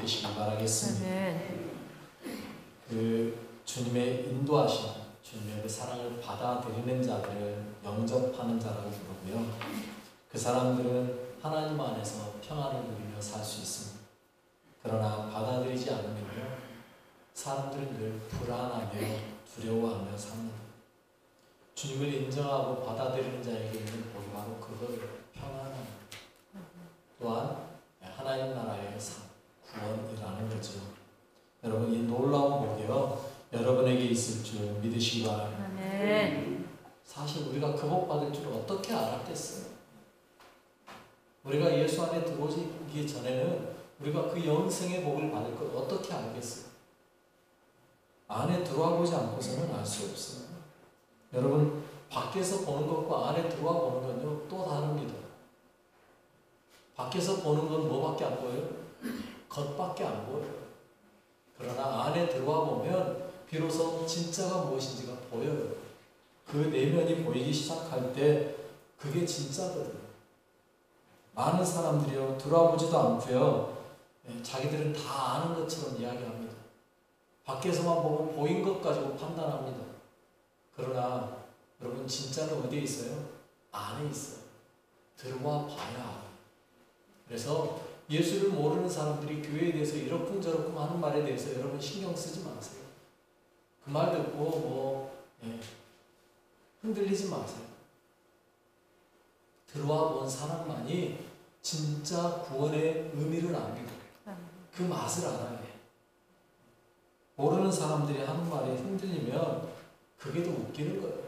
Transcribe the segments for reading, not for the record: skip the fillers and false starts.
되시길 바라겠습니다. 아멘. 그 주님의 인도하심, 주님의 그 사랑을 받아들이는 자들을 영접하는 자라고 부르고요. 그 사람들은 하나님 안에서 평안을 누리며 살 수 있습니다. 그러나 받아들이지 않으면요, 사람들은 늘 불안하며 두려워하며 삽니다. 주님을 인정하고 받아들이는 자에게 있는 복이 바로 그걸 평안함, 또한 하나님 나라의 구원이라는 거죠. 여러분, 이 놀라운 복이요, 여러분에게 있을 줄 믿으시기 바랍니다. 아멘. 사실 우리가 그 복 받을 줄 어떻게 알았겠어요? 우리가 예수 안에 들어오기 전에는 우리가 그 영생의 복을 받을 걸 어떻게 알겠어요? 안에 들어와 보지 않고서는 알 수 없어요. 여러분, 밖에서 보는 것과 안에 들어와 보는 건요, 또 다릅니다. 밖에서 보는 건 뭐밖에 안 보여요? 겉밖에 안 보여요. 그러나 안에 들어와 보면 비로소 진짜가 무엇인지가 보여요. 그 내면이 보이기 시작할 때 그게 진짜거든요. 많은 사람들이요, 들어와 보지도 않고요, 자기들은 다 아는 것처럼 이야기합니다. 밖에서만 보면 보인 것 가지고 판단합니다. 그러나 여러분, 진짜는 어디에 있어요? 안에 있어요. 들어와 봐야 알아요. 그래서 예수를 모르는 사람들이 교회에 대해서 이러쿵저러쿵 하는 말에 대해서 여러분 신경 쓰지 마세요. 그 말 듣고 흔들리지 마세요. 들어와 본 사람만이 진짜 구원의 의미를 압니다. 그 맛을 알아야 해. 모르는 사람들이 하는 말에 흔들리면 그게 더 웃기는 거예요.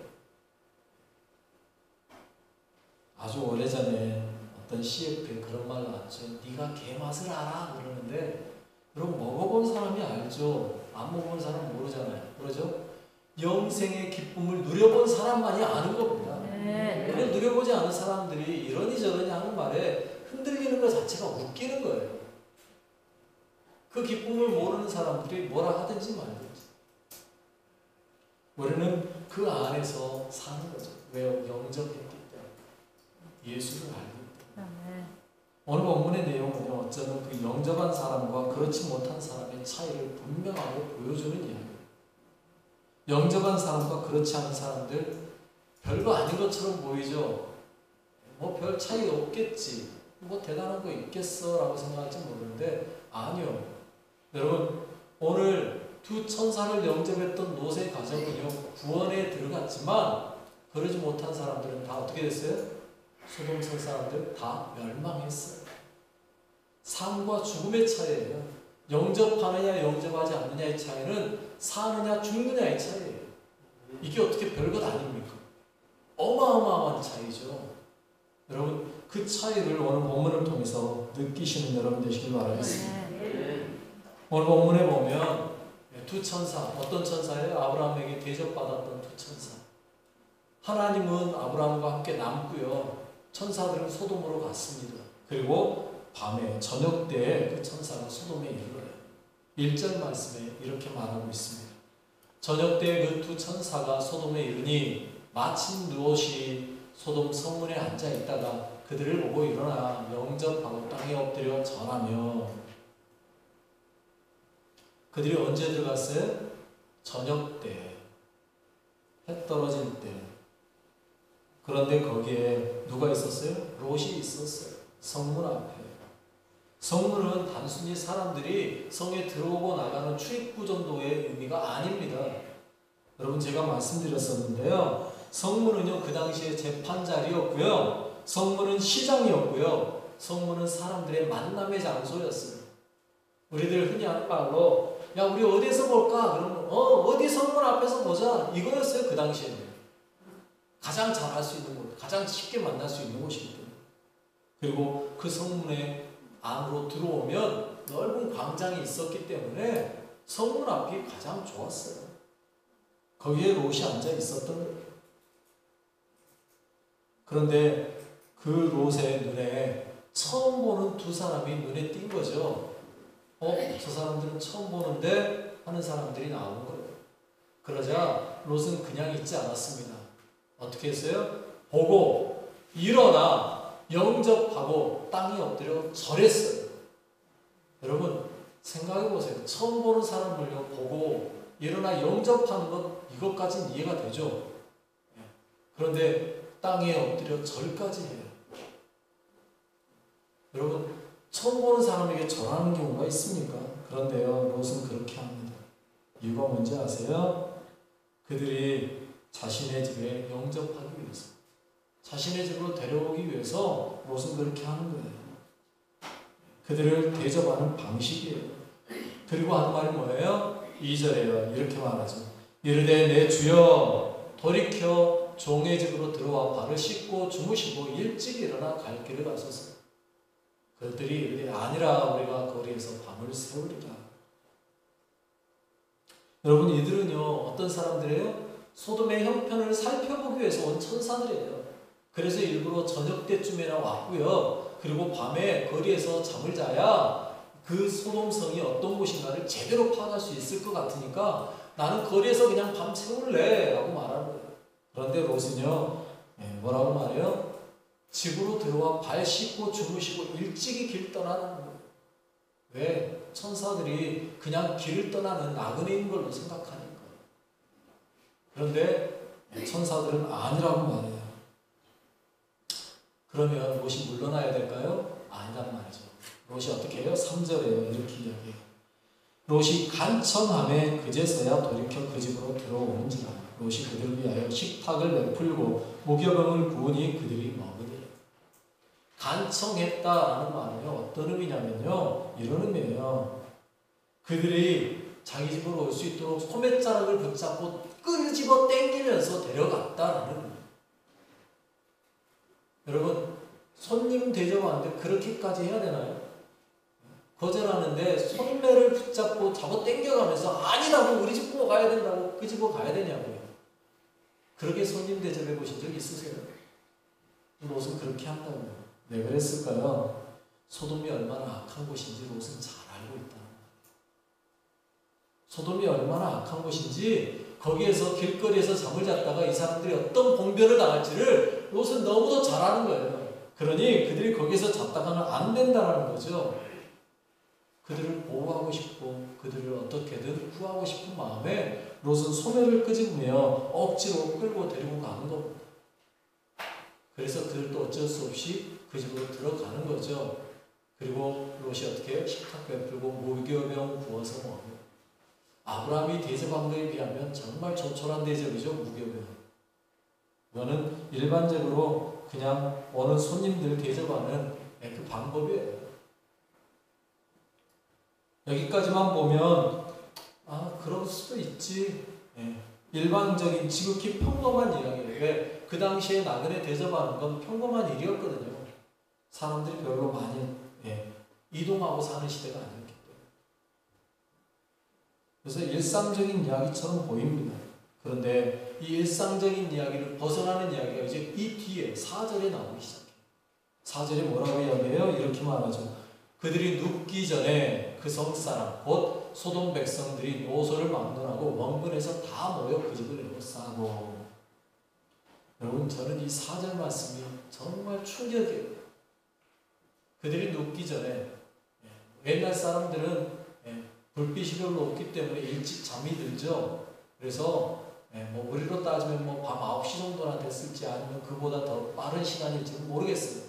아주 오래전에 어떤 CF에 그런 말 나왔죠. 네가 개 맛을 알아? 그러는데, 여러분, 먹어본 사람이 알죠. 안 먹어본 사람은 모르잖아요. 그러죠? 영생의 기쁨을 누려본 사람만이 아는 겁니다. 그걸 누려보지 않은 사람들이 이러니 저러니 하는 말에 흔들리는 것 자체가 웃기는 거예요. 그 기쁨을 모르는 사람들이 뭐라 하든지 말든지. 우리는 그 안에서 사는 거죠. 왜요? 영접했기 때문에. 예수를 알기 때문에. 오늘 본문의 내용은요, 어쩌면 그 영접한 사람과 그렇지 못한 사람의 차이를 분명하게 보여주는 이야기예요. 영접한 사람과 그렇지 않은 사람들, 별거 아닌 것처럼 보이죠? 뭐 별 차이 없겠지, 뭐 대단한 거 있겠어 라고 생각할지 모르는데, 아니요. 여러분, 오늘 두 천사를 영접했던 롯의 가정은요, 구원에 들어갔지만 그러지 못한 사람들은 다 어떻게 됐어요? 소돔성 사람들 다 멸망했어요. 삶과 죽음의 차이예요. 영접하느냐 영접하지 않느냐의 차이는 사느냐 죽느냐의 차이예요. 이게 어떻게 별것 아닙니까? 어마어마한 차이죠. 여러분, 그 차이를 오늘 본문을 통해서 느끼시는 여러분 되시길 바라겠습니다. 오늘 본문에 보면 두 천사, 어떤 천사예요? 아브라함에게 대접받았던 두 천사. 하나님은 아브라함과 함께 남고요, 천사들은 소돔으로 갔습니다. 그리고 밤에 저녁 때에 그 천사가 소돔에 이르러요. 1절 말씀에 이렇게 말하고 있습니다. 저녁 때에 그 두 천사가 소돔에 이르니 마침 롯이 소돔 성문에 앉아 있다가 그들을 보고 일어나 영접하고 땅에 엎드려 절하며. 그들이 언제 들어갔어요? 저녁 때, 해 떨어질 때. 그런데 거기에 누가 있었어요? 롯이 있었어요. 성문 앞에. 성문은 단순히 사람들이 성에 들어오고 나가는 출입구 정도의 의미가 아닙니다. 여러분, 제가 말씀드렸었는데요, 성문은요, 그 당시에 재판 자리였고요, 성문은 시장이었고요, 성문은 사람들의 만남의 장소였어요. 우리들 흔히 하는 말로, 야, 우리 어디에서 볼까? 그러면 어디 성문 앞에서 보자, 이거였어요. 그 당시에는 가장 잘 할 수 있는 곳, 가장 쉽게 만날 수 있는 곳이기 때문에. 그리고 그 성문에 안으로 들어오면 넓은 광장이 있었기 때문에 성문 앞이 가장 좋았어요. 거기에 롯이 앉아 있었던 거예요. 그런데 그 롯의 눈에 처음 보는 두 사람이 눈에 띈 거죠. 저 사람들은 처음 보는데 하는 사람들이 나오는 거예요. 그러자 롯은 그냥 있지 않았습니다. 어떻게 했어요? 보고 일어나 영접하고 땅에 엎드려 절했어요. 여러분, 생각해 보세요. 처음 보는 사람을요 보고 일어나 영접하는 것 이것까지는 이해가 되죠. 그런데 땅에 엎드려 절까지 해요. 여러분 처음 보는 사람에게 절하는 경우가 있습니까? 그런데요 롯은 그렇게 합니다. 이유가 뭔지 아세요? 그들이 자신의 집에 영접하기 위해서, 자신의 집으로 데려오기 위해서 롯은 그렇게 하는 거예요. 그들을 대접하는 방식이에요. 그리고 하는 말이 뭐예요? 2절에요. 이렇게 말하죠. 이르되 내 주여 돌이켜 종의 집으로 들어와 발을 씻고 주무시고 일찍 일어나 갈 길을 가소서. 그들이 이르되 아니라 우리가 거리에서 밤을 새우리라. 여러분 이들은요 어떤 사람들이에요? 소돔의 형편을 살펴보기 위해서 온 천사들이에요. 그래서 일부러 저녁 때쯤에나 왔고요. 그리고 밤에 거리에서 잠을 자야 그 소돔성이 어떤 곳인가를 제대로 파악할 수 있을 것 같으니까 나는 거리에서 그냥 밤 새울래 라고 말하는 거예요. 그런데 롯은요 뭐라고 말해요? 집으로 들어와 발 씻고 주무시고 일찍이 길 떠나는 거예요. 왜? 천사들이 그냥 길을 떠나는 나그네인 걸로 생각하니까. 그런데 천사들은 아니라고 말해요. 그러면 롯이 물러나야 될까요? 아니란 말이죠. 롯이 어떻게 해요? 3절에요. 이렇게 이야기해요. 롯이 간청함에 그제서야 돌이켜 그 집으로 들어오는지라. 롯이 그들을 위하여 식탁을 베풀고 무교병을 구우니 그들이 먹으니. 간청했다라는 말은요 어떤 의미냐면요 이런 의미예요. 그들이 자기 집으로 올 수 있도록 소매자락을 붙잡고 끄집어 당기면서 데려갔다라는 의미. 여러분 손님 대접하는데 그렇게까지 해야 되나요? 거절하는데 손매를 붙잡고 잡아 당겨가면서 아니라고 우리 집 보고 가야 된다고 끄집어 가야 되냐고요. 그렇게 손님 대접해 보신 적 있으세요? 롯은 그렇게 한다고요. 왜 그랬을까요? 소돔이 얼마나 악한 곳인지 롯은 잘 알고 있다. 소돔이 얼마나 악한 곳인지 거기에서 길거리에서 잠을 잤다가 이 사람들이 어떤 봉변을 당할지를 롯은 너무도 잘 아는 거예요. 그러니 그들이 거기서 잤다가는 안 된다는 거죠. 그들을 보호하고 싶고 그들을 어떻게든 구하고 싶은 마음에 롯은 소매를 끄집으며 억지로 끌고 데리고 가는 겁니다. 그래서 그들도 어쩔 수 없이 그 집으로 들어가는 거죠. 그리고 롯이 어떻게 해요? 식탁 베풀고 무교병 구워서 먹어요. 아브라함이 대접한 거에 비하면 정말 조촐한 대접이죠. 무교병. 이거는 일반적으로 그냥 오는 손님들 대접하는 그 방법이에요. 여기까지만 보면 그럴 수도 있지. 일반적인 지극히 평범한 이야기예요. 왜? 그 당시에 나그네 대접하는 건 평범한 일이었거든요. 사람들이 별로 많이 이동하고 사는 시대가 아니었기 때문에. 그래서 일상적인 이야기처럼 보입니다. 그런데 이 일상적인 이야기를 벗어나는 이야기가 이제 이 뒤에 4절에 나오기 시작해요. 4절에 뭐라고 이야기해요? 이렇게 말하죠. 그들이 눕기 전에 그 성사람 곧 소돔 백성들이 노소를 막론하고 원근에서 다 모여 그 집을 에워싸고. 여러분 저는 이 4절 말씀이 정말 충격이에요. 그들이 눕기 전에 옛날 사람들은 불빛이 별로 없기 때문에 일찍 잠이 들죠. 그래서 뭐 우리로 따지면 뭐 밤 9시 정도나 됐을지 아니면 그보다 더 빠른 시간일지는 모르겠어요.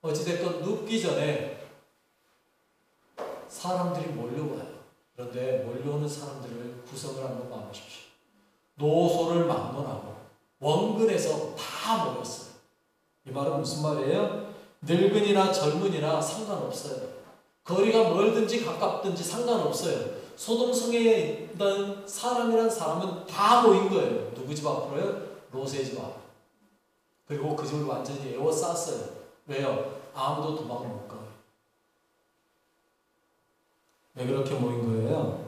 어찌됐건 눕기 전에 사람들이 몰려와요. 그런데 몰려오는 사람들을 구성을 한번 봐보십시오. 노소를 막론하고 원근에서 다 모였어요. 이 말은 무슨 말이에요? 늙은이나 젊은이나 상관없어요. 거리가 멀든지 가깝든지 상관없어요. 소돔성에 있던 사람이란 사람은 다 모인 거예요. 누구 집 앞으로요? 롯의 집 앞. 그리고 그 집을 완전히 에워쌌어요. 왜요? 아무도 도망을 못 가요. 왜 그렇게 모인 거예요?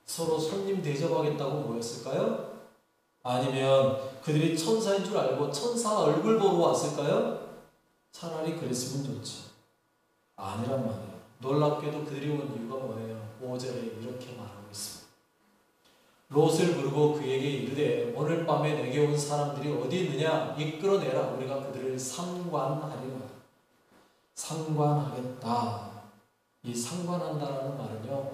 서로 손님 대접하겠다고 모였을까요? 아니면 그들이 천사인 줄 알고 천사 얼굴 보러 왔을까요? 차라리 그랬으면 좋죠. 아니란 말이에요. 놀랍게도 그들이 온 이유가 뭐예요? 5절에 이렇게 말하고 있습니다. 롯을 부르고 그에게 이르되 오늘 밤에 내게 온 사람들이 어디 있느냐? 이끌어내라. 우리가 그들을 상관하리라. 상관하겠다. 이 상관한다라는 말은요,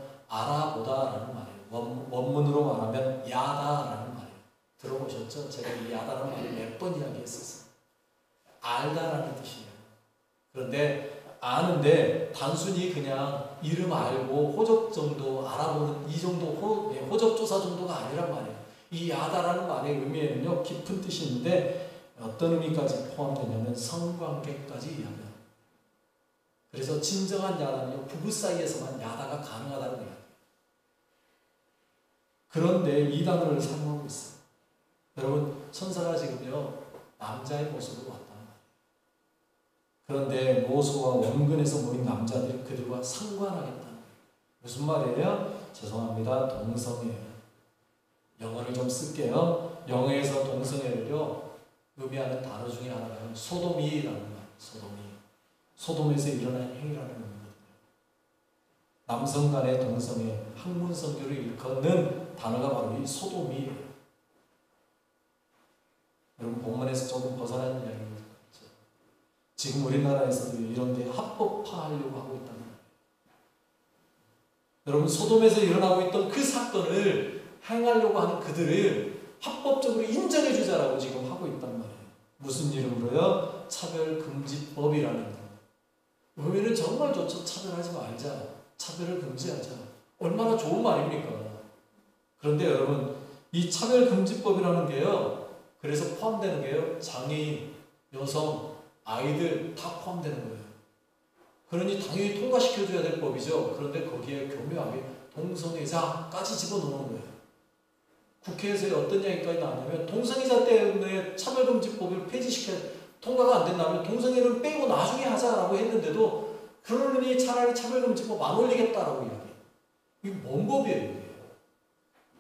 알다라는 뜻이에요. 그런데 아는데 단순히 그냥 이름 알고 호적 정도 알아보는 이 정도 호적 조사 정도가 아니란 말이에요. 이 야다라는 말의 의미에는요 깊은 뜻이 있는데 어떤 의미까지 포함되냐면 성관계까지 이야기합니다. 그래서 진정한 야다는요 부부 사이에서만 야다가 가능하다는 이야기예요. 그런데 이 단어를 사용하고 있어요. 여러분 천사가 지금요 남자의 모습으로 왔단 말이에요. 그런데 모소와 원근에서 모인 남자들이 그들과 상관하겠다는 거예요. 무슨 말이에요? 죄송합니다. 동성애예요. 영어를 좀 쓸게요. 영어에서 동성애를요 의미하는 단어 중에 하나가 소돔이라는 말이에요. 소돔에서 일어난 행위라는 의미거든요. 남성 간의 동성애, 학문 성교를 일컫는 단어가 바로 이 소돔이에요. 여러분 본문에서 조금 벗어난 이야기입니다. 지금 우리나라에서도 이런 데 합법화하려고 하고 있다는 거예요. 여러분 소돔에서 일어나고 있던 그 사건을 행하려고 하는 그들을 합법적으로 인정해주자라고 지금 하고 있단 말이에요. 무슨 이름으로요? 차별금지법이라는 거. 의미는 정말 좋죠. 차별하지 말자. 차별을 금지하자. 얼마나 좋은 말입니까? 그런데 여러분 이 차별금지법이라는 게요. 그래서 포함되는 게요. 장애인, 여성, 아이들 다 포함되는 거예요. 그러니 당연히 통과시켜줘야 될 법이죠. 그런데 거기에 교묘하게 동성애자까지 집어넣는 거예요. 국회에서 어떤 이야기까지 나왔냐면 동성애자 때문에 차별금지법을 폐지시켜야 통과가 안 된다면 동성애를 빼고 나중에 하자라고 했는데도 그러니 차라리 차별금지법 안 올리겠다라고 이야기해요. 이게 뭔 법이에요? 이게.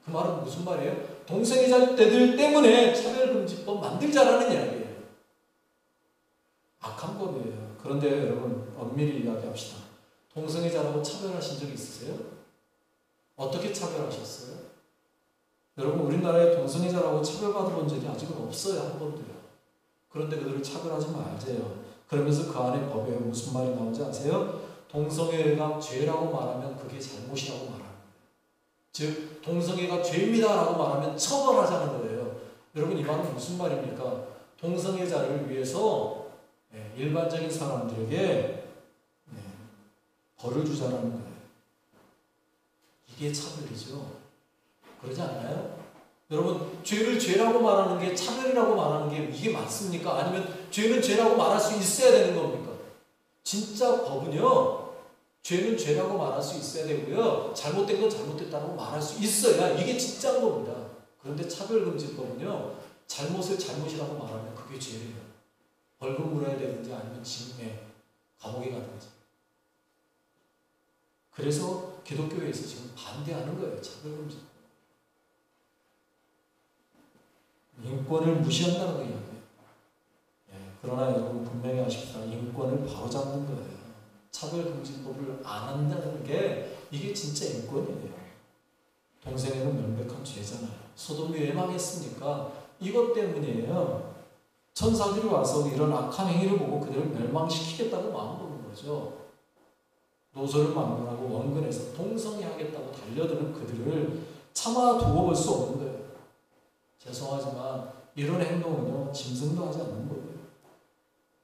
그 말은 무슨 말이에요? 동성애자들 때문에 차별금지법 만들자라는 이야기예요. 악한 법이에요. 그런데 여러분 엄밀히 이야기합시다. 동성애자라고 차별하신 적 있으세요? 어떻게 차별하셨어요? 여러분 우리나라에 동성애자라고 차별받아 본 적이 아직은 없어요. 한 번도요. 그런데 그들을 차별하지 말자요. 그러면서 그 안에 법에 무슨 말이 나오지 아세요? 동성애가 죄라고 말하면 그게 잘못이라고 말하는 거예요. 즉 동성애가 죄입니다 라고 말하면 처벌하자는 거예요. 여러분 이 말은 무슨 말입니까? 동성애자를 위해서 일반적인 사람들에게 벌을 주자라는 거예요. 이게 차별이죠. 그러지 않나요? 여러분 죄를 죄라고 말하는 게 차별이라고 말하는 게 이게 맞습니까? 아니면 죄는 죄라고 말할 수 있어야 되는 겁니까? 진짜 법은요 죄는 죄라고 말할 수 있어야 되고요 잘못된 건 잘못됐다고 말할 수 있어야 이게 진짜인 겁니다. 그런데 차별금지법은요 잘못을 잘못이라고 말하면 그게 죄예요. 벌금 물어야 되든지 아니면 징에 감옥에 가든지. 그래서 기독교에서 지금 반대하는 거예요. 차별금지법. 인권을 무시한다는 거예요. 그러나 여러분 분명히 아십시다. 인권을 바로잡는 거예요. 차별금지법을 안 한다는 게 이게 진짜 인권이에요. 동성애는 명백한 죄잖아요. 소돔이 왜 망했습니까? 이것 때문이에요. 천사들이 와서 이런 악한 행위를 보고 그들을 멸망시키겠다고 마음먹는 거죠. 노소를 막론하고 원근에서 동성애하겠다고 달려드는 그들을 차마 두고 볼 수 없는 거예요. 죄송하지만 이런 행동은요 짐승도 하지 않는 거예요.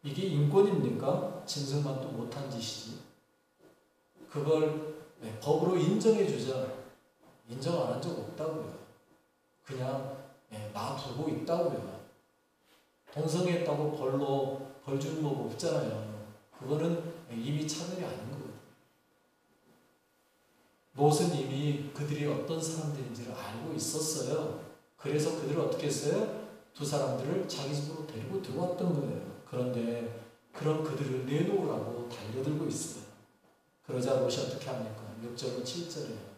이게 인권입니까? 짐승만 또 못한 짓이지. 그걸 법으로 인정해 주자. 인정 안 한 적 없다고요. 그냥 놔두고 있다고요. 동성애했다고 벌 주는 법 없잖아요. 그거는 이미 차별이 아닌 거예요. 롯은 이미 그들이 어떤 사람들인지를 알고 있었어요. 그래서 그들을 어떻게 했어요? 두 사람들을 자기 집으로 데리고 들어왔던 거예요. 그런데 그런 그들을 내놓으라고 달려들고 있어요. 그러자 롯이 어떻게 합니까? 6절로 7절에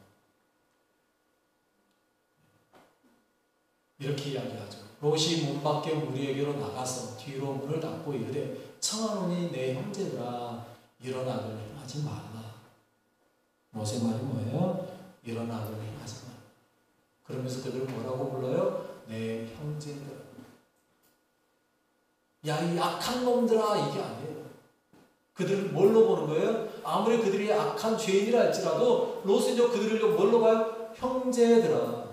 이렇게 이야기하죠. 롯이 문 밖에 우리에게로 나가서 뒤로 문을 닫고 이르되 청하노니 내 형제들아 일어나들 하지 말라. 롯의 말이 뭐예요? 일어나들 하지 말라. 그러면서 그들을 뭐라고 불러요? 내 형제들. 야, 이 악한 놈들아, 이게 아니에요. 그들을 뭘로 보는 거예요? 아무리 그들이 악한 죄인이라 할지라도 롯은요 그들을 뭘로 봐요? 형제들아.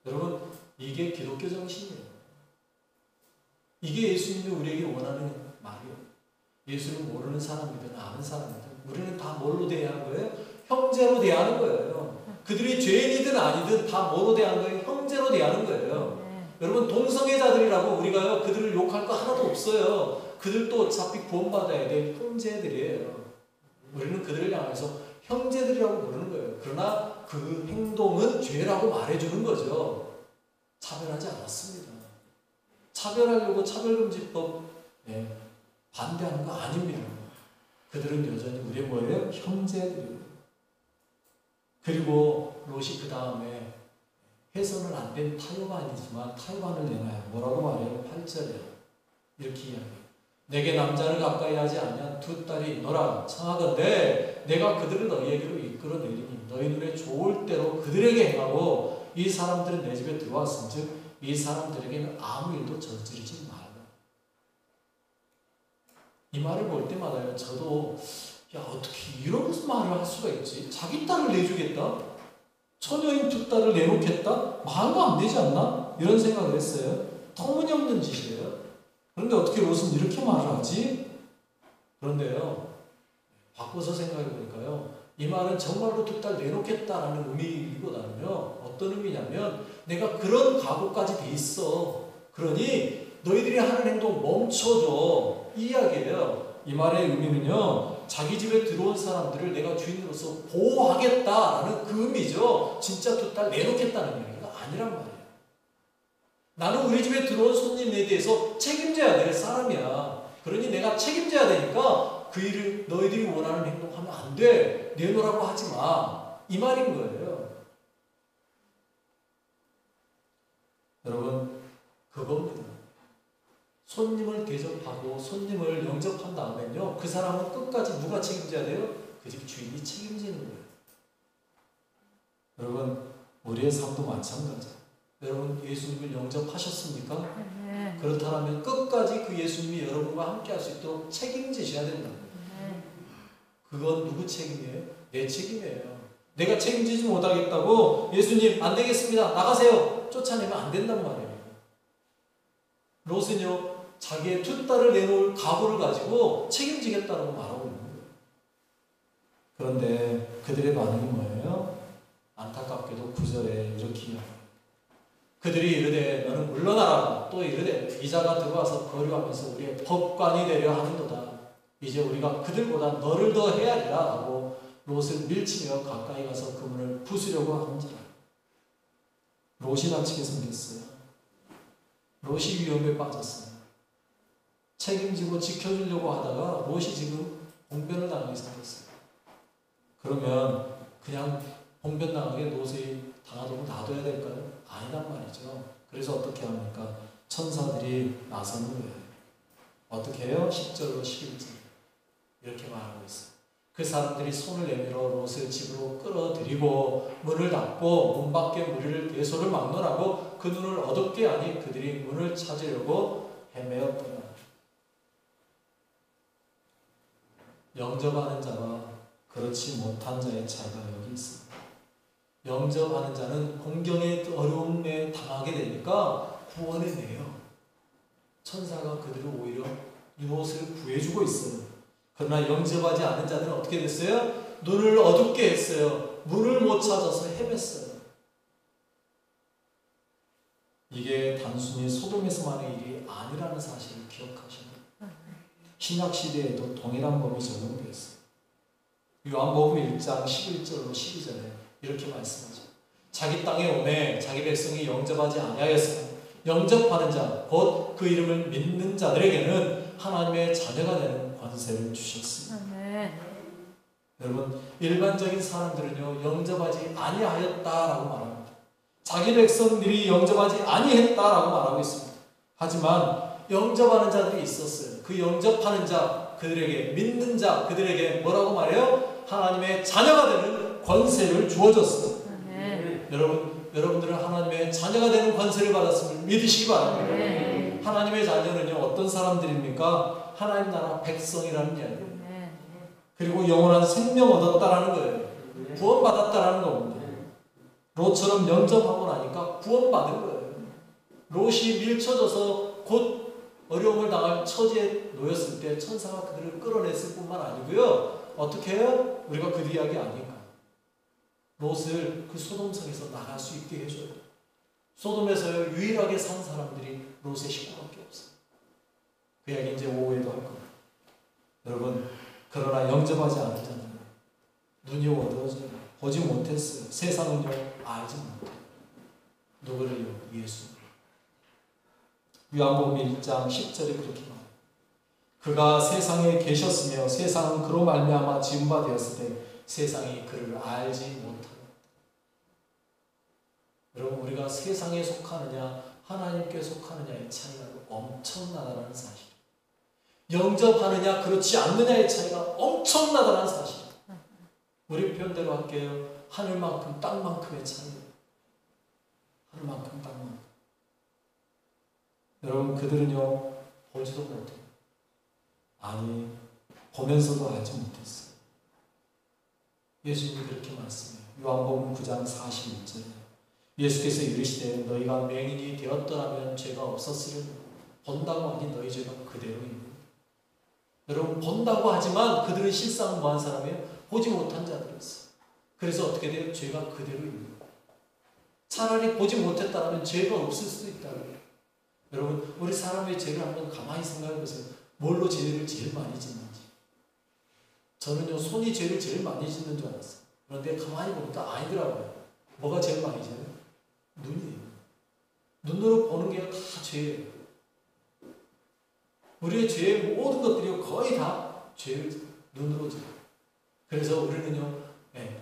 여러분 이게 기독교 정신이에요. 이게 예수님이 우리에게 원하는 말이요. 예수를 모르는 사람이든 아는 사람이든 우리는 다 뭘로 대하는 거예요? 형제로 대하는 거예요. 그들이 죄인이든 아니든 다 뭐로 대하는 거예요? 형제로 대하는 거예요. 여러분 동성애자들이라고 우리가요 그들을 욕할 거 하나도 없어요. 그들도 어차피 구원받아야 될 형제들이에요. 우리는 그들을 향해서 형제들이라고 부르는 거예요. 그러나 그 행동은 죄라고 말해주는 거죠. 차별하지 않았습니다. 차별하려고 차별금지법 반대하는 거 아닙니다. 그들은 여전히 우리의 뭐예요? 형제들이에요. 그리고 롯이 그 다음에 해서는 안 된 타협안이지만 타협안을 내놔요. 뭐라고 말해요? 8절에 이렇게 이야기해요. 내게 남자를 가까이 하지 아니한 두 딸이 있노라. 청하건대 내가 그들을 너희에게로 이끌어내리니 너희 눈에 좋을 대로 그들에게 행하고 이 사람들은 내 집에 들어왔은즉 이 사람들에게는 아무 일도 저지르지 말라. 이 말을 볼 때마다요 저도 야 어떻게 이런 말을 할 수가 있지? 자기 딸을 내주겠다? 처녀인 두 딸을 내놓겠다? 말도 안 되지 않나? 이런 생각을 했어요. 터무니없는 짓이에요. 그런데 어떻게 롯은 이렇게 말을 하지? 그런데요 바꿔서 생각해 보니까요 이 말은 정말로 두 딸 내놓겠다라는 의미보다는요 어떤 의미냐면 내가 그런 각오까지 돼 있어. 그러니 너희들이 하는 행동 멈춰줘. 이 이야기예요. 이 말의 의미는요 자기 집에 들어온 사람들을 내가 주인으로서 보호하겠다라는 그 의미죠. 진짜 두 딸 내놓겠다는 이야기가 아니란 말이에요. 나는 우리 집에 들어온 손님에 대해서 책임져야 될 사람이야. 그러니 내가 책임져야 되니까 그 일을 너희들이 원하는 행동하면 안 돼. 내놓으라고 하지 마. 이 말인 거예요. 여러분 그겁니다. 손님을 대접하고 손님을 영접한 다음에는요 그 사람은 끝까지 누가 책임져야 돼요? 그 집 주인이 책임지는 거예요. 여러분 우리의 삶도 마찬가지예요. 여러분 예수님을 영접하셨습니까? 네. 그렇다면 끝까지 그 예수님이 여러분과 함께 할 수 있도록 책임지셔야 된다. 네. 그건 누구 책임이에요? 내 책임이에요. 내가 책임지지 못하겠다고 예수님 안 되겠습니다. 나가세요. 쫓아내면 안 된단 말이에요. 롯은요 자기의 두 딸을 내놓을 각오를 가지고 책임지겠다고 말하고 있는 거예요. 그런데 그들의 반응이 뭐예요? 안타깝게도 9절에 이렇게 이야기해요. 그들이 이르되 너는 물러나라. 또 이르되 이자가 들어와서 거류하면서 우리의 법관이 되려 하는도다. 이제 우리가 그들보다 너를 더 헤아리라 하고 롯을 밀치며 가까이 가서 그 문을 부수려고 하는지라. 롯이 다치게 생겼어요. 롯이 위험에 빠졌어요. 책임지고 지켜주려고 하다가 롯이 지금 봉변을 당하게 생겼어요. 그러면 그냥 봉변 당하게 롯이 당하도록 놔둬야 될까요? 아니란 말이죠. 그래서 어떻게 합니까? 천사들이 나서는 거예요. 어떻게 해요? 10절로 11절 이렇게 말하고 있어요. 그 사람들이 손을 내밀어 롯을 집으로 끌어들이고 문을 닫고 문 밖에 무리를 대소를 막론하고 그 눈을 어둡게 하니 그들이 문을 찾으려고 헤매었더라. 영접하는 자와 그렇지 못한 자의 차이가 여기 있습니다. 영접하는 자는 공경의 어려움에 당하게 되니까 구원해내요. 천사가 그들을 오히려 롯을 구해주고 있어요. 그러나 영접하지 않은 자들은 어떻게 됐어요? 눈을 어둡게 했어요. 문을 못 찾아서 헤맸어요. 이게 단순히 소돔에서만의 일이 아니라는 사실을 기억하셔야 돼요. 신약시대에도 동일한 법이 적용되어 있어요. 요한복음 1장 11절로 12절에 이렇게 말씀하죠. 자기 땅에 오매 자기 백성이 영접하지 아니하였으나 영접하는 자, 곧 그 이름을 믿는 자들에게는 하나님의 자녀가 되는 권세를 주셨습니다. 여러분 일반적인 사람들은요 영접하지 아니하였다라고 말합니다. 자기 백성들이 영접하지 아니했다라고 말하고 있습니다. 하지만 영접하는 자들이 있었어요. 그 영접하는 자, 그들에게 믿는 자, 그들에게 뭐라고 말해요? 하나님의 자녀가 되는 권세를 주어졌어요. 여러분들은 하나님의 자녀가 되는 권세를 받았음을 믿으시기 바랍니다. 하나님의 자녀는요 어떤 사람들입니까? 하나님 나라 백성이라는 이야기예요. 그리고 영원한 생명 얻었다라는 거예요. 구원받았다라는 겁니다. 롯처럼 영접하고 나니까 구원받은 거예요. 롯이 밀쳐져서 곧 어려움을 당할 처지에 놓였을 때 천사가 그들을 끌어냈을 뿐만 아니고요. 어떻게 해요? 우리가 그 이야기 아닌가. 롯을 그 소돔성에서 나갈 수 있게 해줘요. 소돔에서 유일하게 산 사람들이 롯의 식구밖에 없어요. 그 이야기 이제 오후에도 할 겁니다. 여러분, 그러나 영접하지 않은 자는 눈이 어두워져요. 보지 못했어요. 세상은요, 알지 못해요. 누구를요? 예수. 요한복음 1장 10절에 그렇게 말해요. 그가 세상에 계셨으며 세상은 그로 말미암아 지은 바 되었을 때 세상이 그를 알지 못하고. 여러분, 우리가 세상에 속하느냐 하나님께 속하느냐의 차이가 엄청나다는 사실. 영접하느냐 그렇지 않느냐의 차이가 엄청나다는 사실. 우리 표현대로 할게요. 하늘만큼 땅만큼의 차이입니다. 하늘만큼 땅만큼. 여러분, 그들은요 보지도 못해요. 아니, 보면서도 알지 못했어요. 예수님이 그렇게 말씀해요. 요한복음 9장 41절. 예수께서 이르시되 너희가 맹인이 되었더라면 죄가 없었으려니 본다고 하니 너희 죄가 그대로 있는. 여러분, 본다고 하지만 그들은 실상 뭐한 사람이에요? 보지 못한 자들이었어요. 그래서 어떻게 돼요? 죄가 그대로 있는 거예요. 차라리 보지 못했다면 죄가 없을 수도 있다는 거예요. 여러분, 우리 사람의 죄를 한번 가만히 생각해 보세요. 뭘로 죄를 제일 많이 짓는지. 저는요, 손이 죄를 제일 많이 짓는 줄 알았어요. 그런데 가만히 보니까 아니더라고요. 뭐가 제일 많이 져요? 눈이에요. 눈으로 보는 게 다 죄예요. 우리의 죄의 모든 것들이 거의 다 죄를 눈으로 져요. 그래서 우리는요,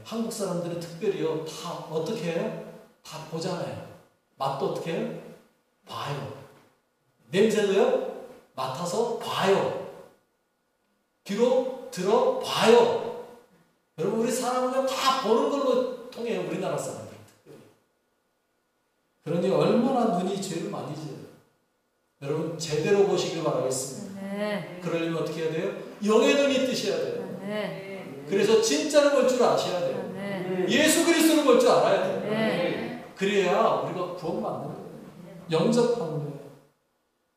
한국 사람들은 특별히요, 다 어떻게 해요? 다 보잖아요. 맛도 어떻게 해요? 봐요. 냄새도요, 맡아서 봐요. 귀로 들어봐요. 여러분, 우리 사람은요, 다 보는 걸로 통해요. 우리나라 사람들. 그러니 얼마나 눈이 죄를 많이 지어요. 여러분, 제대로 보시길 바라겠습니다. 네. 그러려면 어떻게 해야 돼요? 영의 눈이 뜨셔야 돼요. 네. 그래서 진짜를 볼 줄 아셔야 돼요. 네. 예수 그리스도를 볼 줄 알아야 돼요. 네. 그래야 우리가 구원받는 거예요. 영접하는 거예요.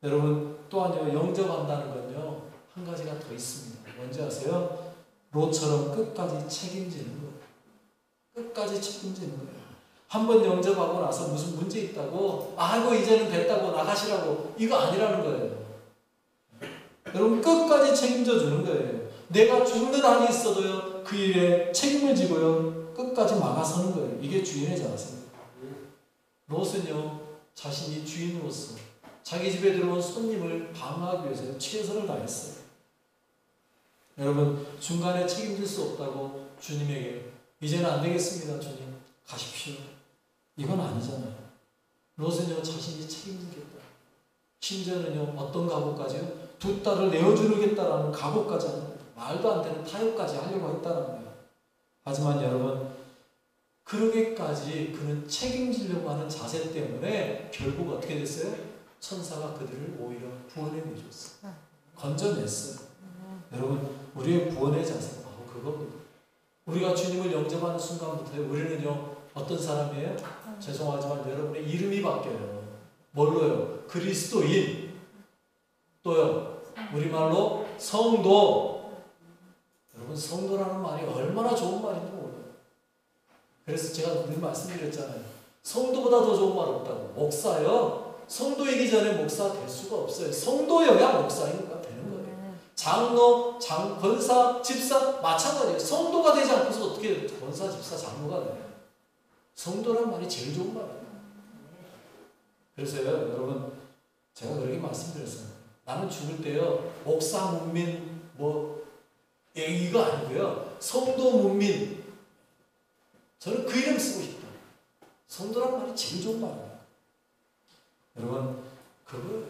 여러분, 또한요, 영접한다는 건요, 한 가지가 더 있습니다. 뭔지 아세요? 롯처럼 끝까지 책임지는 거예요. 끝까지 책임지는 거예요. 한번 영접하고 나서 무슨 문제 있다고, 아이고 이제는 됐다고 나가시라고, 이거 아니라는 거예요. 여러분, 끝까지 책임져 주는 거예요. 내가 죽는 한이 있어도요, 그 일에 책임을 지고요, 끝까지 막아서는 거예요. 이게 주인의 자세입니다. 롯은요, 자신이 주인으로서 자기 집에 들어온 손님을 방어하기 위해서 최선을 다했어요. 여러분, 중간에 책임질 수 없다고 주님에게 이제는 안 되겠습니다, 주님, 가십시오. 이건 아니잖아요. 롯은요, 자신이 책임지겠다. 심지어는요, 어떤 각오까지요? 두 딸을 내어주겠다라는 각오까지 합니다. 말도 안 되는 타협까지 하려고 했다는 거예요. 하지만 여러분, 그러기까지 그는 책임지려고 하는 자세 때문에 결국 어떻게 됐어요? 천사가 그들을 오히려 구원해 내줬어요. 건져냈어요. 여러분, 우리의 구원의 자세는 바로 그겁니다. 우리가 주님을 영접하는 순간부터 우리는요, 어떤 사람이에요? 죄송하지만 여러분의 이름이 바뀌어요. 뭘로요? 그리스도인. 또요, 우리말로 성도. 여러분, 성도라는 말이 얼마나 좋은 말인지 몰라요. 그래서 제가 늘 말씀드렸잖아요. 성도보다 더 좋은 말 없다고. 목사요? 성도이기 전에 목사 될 수가 없어요. 성도여야 목사가 되는 거예요. 장로, 권사, 집사 마찬가지예요. 성도가 되지 않고서 어떻게 권사, 집사, 장로가 돼요? 성도란 말이 제일 좋은 말이에요. 그래서요, 여러분, 제가 그렇게 말씀드렸어요. 나는 죽을 때요, 목사, 문민, 이거 아니고요, 성도, 문민. 저는 그 이름 쓰고 싶다. 성도란 말이 제일 좋은 말이에요. 여러분, 그거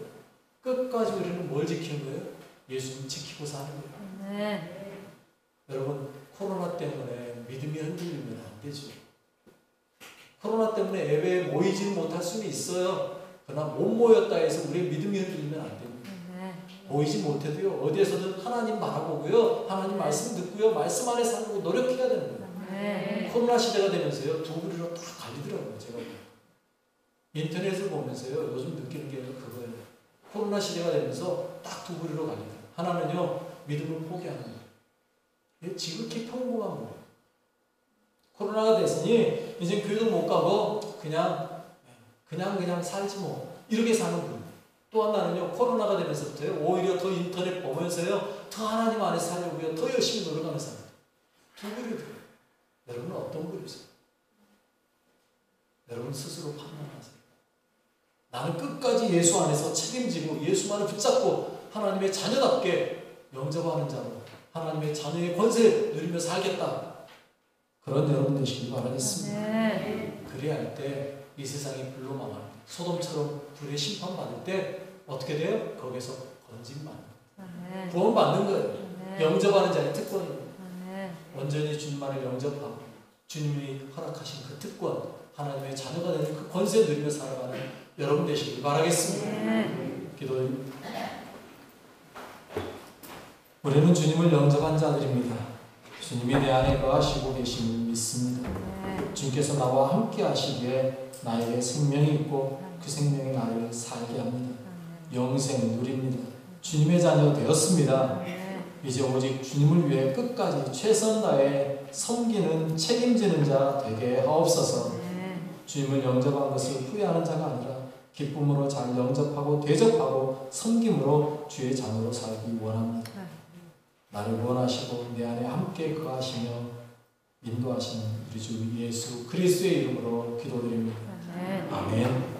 끝까지 우리는 뭘 지키는 거예요? 예수님 지키고 사는 거예요. 네. 여러분, 코로나 때문에 믿음이 흔들리면 안 되죠. 코로나 때문에 예배에 모이지는 못할 수는 있어요. 그러나 못 모였다 해서 우리의 믿음이 흔들리면 안 됩니다. 모이지 못해도요, 어디에서든 하나님 바라보고요, 하나님 말씀 듣고요, 말씀 안에 살고 노력해야 되는 거예요. 코로나 시대가 되면서요, 두 부류로 다 갈리더라고요. 제가 인터넷을 보면서요, 요즘 느끼는 게 그거예요. 코로나 시대가 되면서 딱 두 부류로 갑니다. 하나는요, 믿음을 포기하는 거예요. 지극히 평범한 거예요. 코로나가 됐으니 이제 교회도 못 가고 그냥 살지 뭐 이렇게 사는 거예요. 또 하나는요, 코로나가 되면서부터요, 오히려 더 인터넷 보면서요, 더 하나님 안에 살려고요, 더 열심히 노력하면서 삽니다. 두 부류예요. 여러분은 어떤 부류세요? 여러분 스스로 판단하세요. 나는 끝까지 예수 안에서 책임지고 예수만을 붙잡고 하나님의 자녀답게 영접하는 자로 하나님의 자녀의 권세를 누리며 살겠다. 그런 여러분 되시길 바라겠습니다. 그래야 할 때 이 세상이 불로 망할 때, 소돔처럼 불의 심판받을 때 어떻게 돼요? 거기서 건짐받는 거예요. 구원받는 거예요. 영접하는 자의 특권입니다. 온전히 주님만을 영접하고 주님이 허락하신 그 특권, 하나님의 자녀가 되는 그 권세 누리며 살아가는 여러분 되시길 바라겠습니다. 기도입니다. 우리는 주님을 영접한 자들입니다. 주님이 내 안에 거하시고 계심을 믿습니다. 주님께서 나와 함께 하시기에 나에게 생명이 있고 그 생명이 나를 살게 합니다. 영생을 누립니다. 주님의 자녀 되었습니다. 이제 오직 주님을 위해 끝까지 최선 다해 섬기는 책임지는 자 되게 하옵소서. 주님을 영접한 것을 후회하는 자가 아니라 기쁨으로 잘 영접하고 대접하고 섬김으로 주의 자녀로 살기 원합니다. 나를 구원하시고 내 안에 함께 거하시며 인도하시는 우리 주 예수 그리스도의 이름으로 기도드립니다. 아멘.